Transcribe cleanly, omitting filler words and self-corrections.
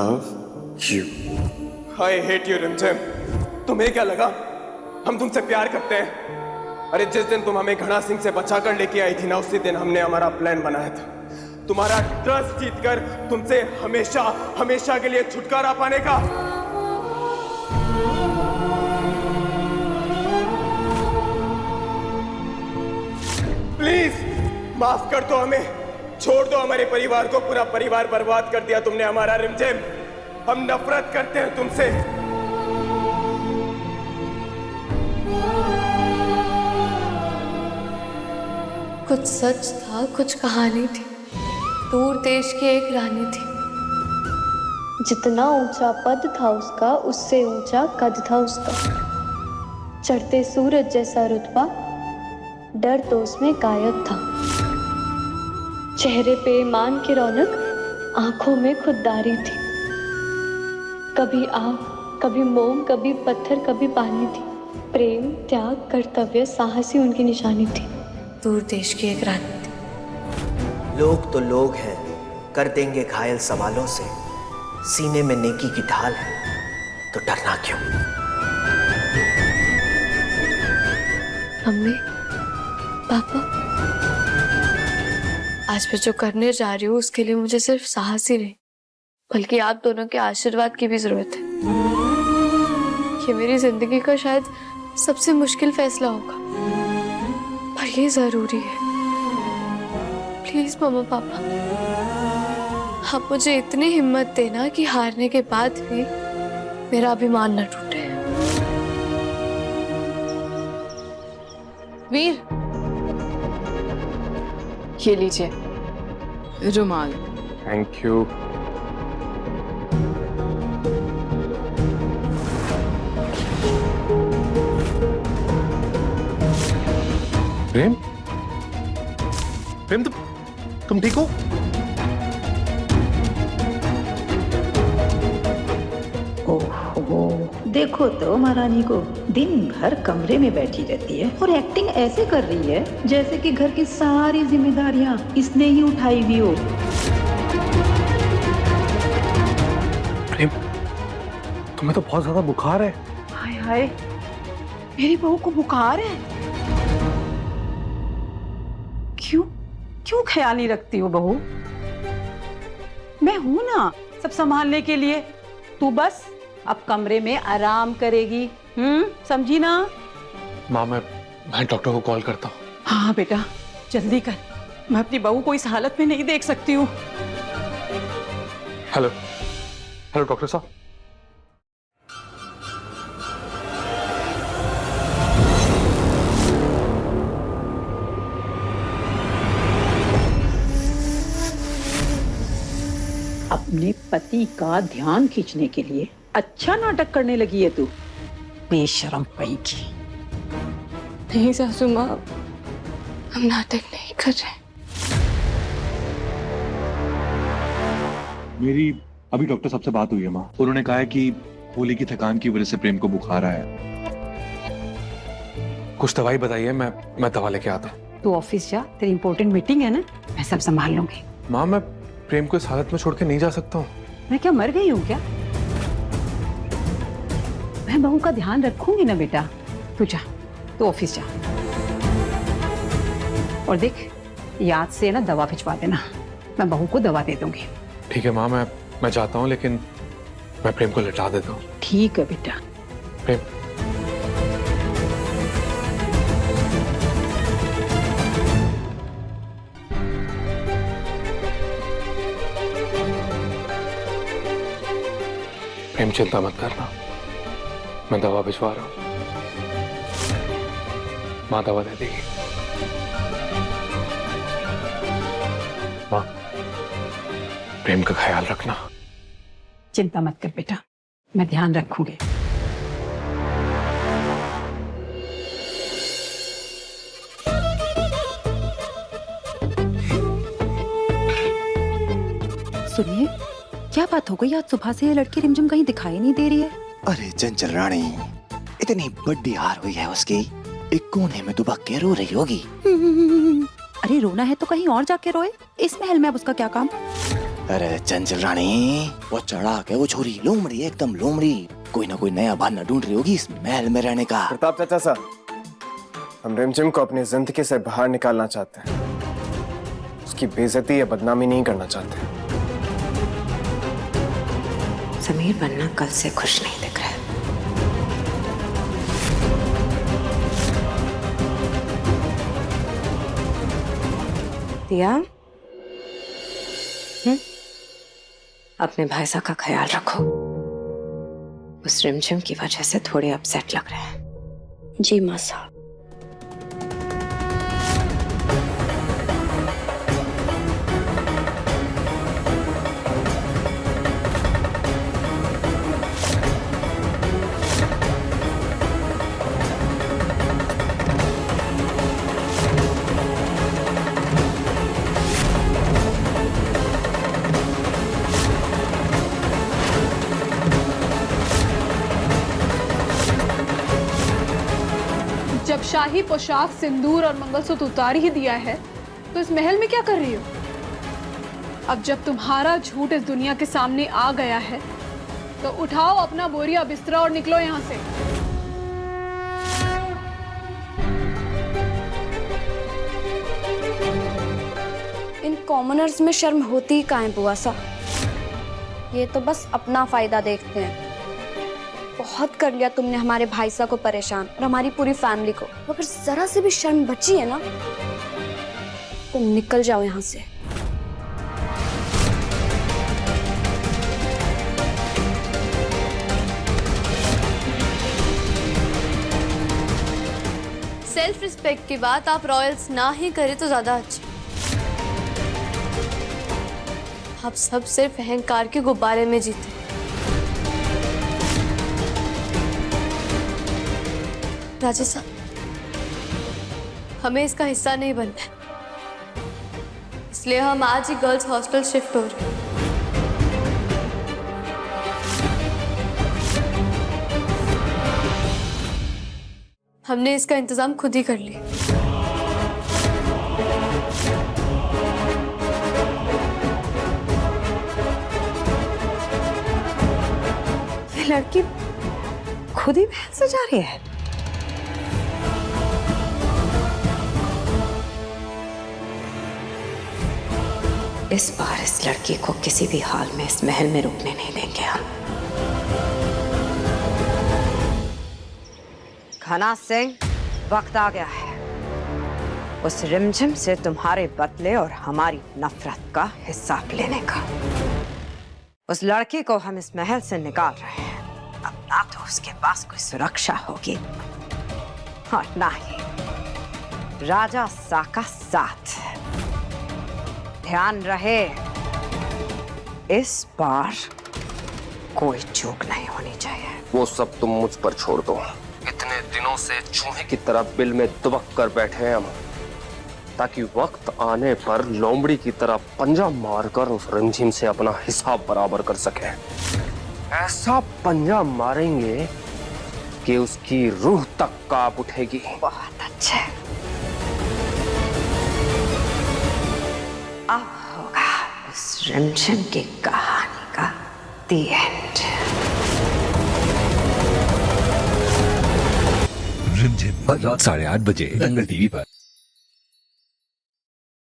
love you. I hate you रिमझिम। तुम्हें क्या लगा हम तुमसे प्यार करते हैं? अरे जिस दिन तुम हमें घना सिंह से बचा कर लेके आई थी ना, उसी दिन हमने हमारा प्लान बनाया था, तुम्हारा ट्रस्ट जीतकर तुमसे हमेशा हमेशा के लिए छुटकारा पाने का। प्लीज माफ कर दो हमें, छोड़ दो हमारे परिवार को। पूरा परिवार बर्बाद कर दिया तुमने हमारा रिमझिम। हम नफरत करते हैं तुमसे। कुछ सच था, कुछ कहानी थी। दूर देश की एक रानी थी। जितना ऊंचा पद था उसका, उससे ऊंचा कद था उसका। चढ़ते सूरज जैसा रुतबा, डर तो उसमें गायब था। चेहरे पे ईमान की रौनक, आंखों में खुददारी थी। कभी आग, कभी मोम, कभी पत्थर, कभी पानी थी। प्रेम, त्याग, कर्तव्य, साहस ही उनकी निशानी थी। दूर देश की एक रानी थी। लोग तो लोग हैं, कर देंगे घायल सवालों से। सीने में नेकी की ढाल है, तो डरना क्यों? मम्मी, पापा, आज मैं जो करने जा रही हूँ उसके लिए मुझे सिर्फ साहस ही नहीं, बल्कि आप दोनों के आशीर्वाद की भी जरूरत है। ये मेरी जिंदगी का शायद सबसे मुश्किल फैसला होगा, पर ये जरूरी है। प्लीज मम्मा पापा, आप मुझे इतनी हिम्मत देना कि हारने के बाद भी मेरा अभिमान न टूटे। वीर, ये लीजिए रुमाल। Thank you. प्रेम, प्रेम तुम ठीक हो? ओहो, देखो तो महारानी को दिन भर कमरे में बैठी रहती है और एक्टिंग ऐसे कर रही है जैसे कि घर की सारी जिम्मेदारियां इसने ही उठाई हुई हो। प्रेम, तुम्हें तो बहुत ज्यादा बुखार है। हाय हाय, मेरी बहू को बुखार है? क्यों क्यों ख्याल नहीं रखती हो बहू? मैं हूं ना सब संभालने के लिए। तू बस अब कमरे में आराम करेगी, समझी ना? माँ, मैं डॉक्टर को कॉल करता हूँ। हाँ बेटा, जल्दी कर। मैं अपनी बहू को इस हालत में नहीं देख सकती हूँ। हेलो हेलो डॉक्टर साहब। अपने पति का ध्यान खींचने के लिए अच्छा नाटक करने लगी है तू, बेशरम पई की। नहीं सासू माँ, हम नाटक नहीं कर रहे। मेरी अभी डॉक्टर साहब से बात हुई है माँ। उन्होंने कहा है कि होली की थकान की वजह से प्रेम को बुखार आया। कुछ दवाई बताइए, मैं दवा लेके आता हूँ। तू ऑफिस जा, तेरी इंपॉर्टेंट मीटिंग है ना, मैं सब संभाल लूंगी। माँ, मैं प्रेम को इस हालत में छोड़ के नहीं जा सकता हूँ। मैं क्या मर गई हूँ क्या? मैं बहू का ध्यान रखूंगी ना बेटा। तू जा, तू ऑफिस जा। और देख, याद से ना दवा भिजवा देना, मैं बहू को दवा दे दूंगी। ठीक है माँ, मैं जाता हूँ, लेकिन मैं प्रेम को लिटा देता हूँ। ठीक है बेटा। प्रेम, प्रेम चिंता मत करना, मैं दवा भिजवा रहा हूँ। माँ दवा दे देगी। माँ, प्रेम का ख्याल रखना। चिंता मत कर बेटा, मैं ध्यान रखूंगी। सुनिए, क्या बात हो गई? आज सुबह से ये लड़की रिमझिम कहीं दिखाई नहीं दे रही है। अरे चंचल रानी, इतनी बड़ी हार हुई है उसकी, एक कोने में दुबक के रो रही होगी। अरे रोना है तो कहीं और जाके रोए, इस महल में अब उसका क्या काम? अरे चंचल रानी, वो चढ़ा के वो छोरी लोमड़ी, एकदम लोमड़ी, कोई ना कोई नया बहाना ढूंढ रही होगी इस महल में रहने का। प्रताप चाचा साहब, हम रिमझिम को अपनी जिंदगी से बाहर निकालना चाहते हैं, उसकी बेइज्जती या बदनामी नहीं करना चाहते। समीर बनना कल से खुश नहीं दिख रहा है। दिया, अपने भाई साहब का ख्याल रखो। उस रिमझिम की वजह से थोड़े अपसेट लग रहे हैं। जी माँ साहब। जब शाही पोशाक, सिंदूर और मंगलसूत्र उतार ही दिया है तो इस महल में क्या कर रही हो? अब जब तुम्हारा झूठ इस दुनिया के सामने आ गया है तो उठाओ अपना बोरिया बिस्तरा और निकलो यहाँ से। इन कॉमनर्स में शर्म होती ही कहाँ है बुआ सा? ये तो बस अपना फायदा देखते हैं। बहुत कर लिया तुमने हमारे भाई साहब को परेशान और हमारी पूरी फैमिली को। अगर जरा से भी शर्म बची है ना तो निकल जाओ यहाँ से। सेल्फ रिस्पेक्ट की बात आप रॉयल्स ना ही करें तो ज्यादा अच्छा। आप सब सिर्फ अहंकार के गुब्बारे में जीते। राजा साहब, हमें इसका हिस्सा नहीं बनना है, इसलिए हम आज ही गर्ल्स हॉस्टल शिफ्ट हो रहे हैं। हमने इसका इंतजाम खुद ही कर लिया। ये लड़की खुद ही महल से जा रही है। इस बार इस लड़की को किसी भी हाल में इस महल में रुकने नहीं देंगे हम। घना सिंह, वक्त आ गया है उस रिमझिम से तुम्हारे बदले और हमारी नफरत का हिसाब लेने का। उस लड़की को हम इस महल से निकाल रहे हैं। अब ना तो उसके पास कोई सुरक्षा होगी और ना ही राजा सा का साथ। ध्यान रहे, इस बार कोई चूक नहीं होनी चाहिए। वो सब तुम मुझ पर छोड़ दो। इतने दिनों से चूहे की तरह बिल में दुबक कर बैठे हैं हम, ताकि वक्त आने पर लोमड़ी की तरह पंजा मारकर उस रिमझिम से अपना हिसाब बराबर कर सके। ऐसा पंजा मारेंगे कि उसकी रूह तक कांप उठेगी। बहुत अच्छे। अब होगा उस रिमझिम की कहानी का दी एंड। रिमझिम रात 8:30 बजे दंगल टीवी पर।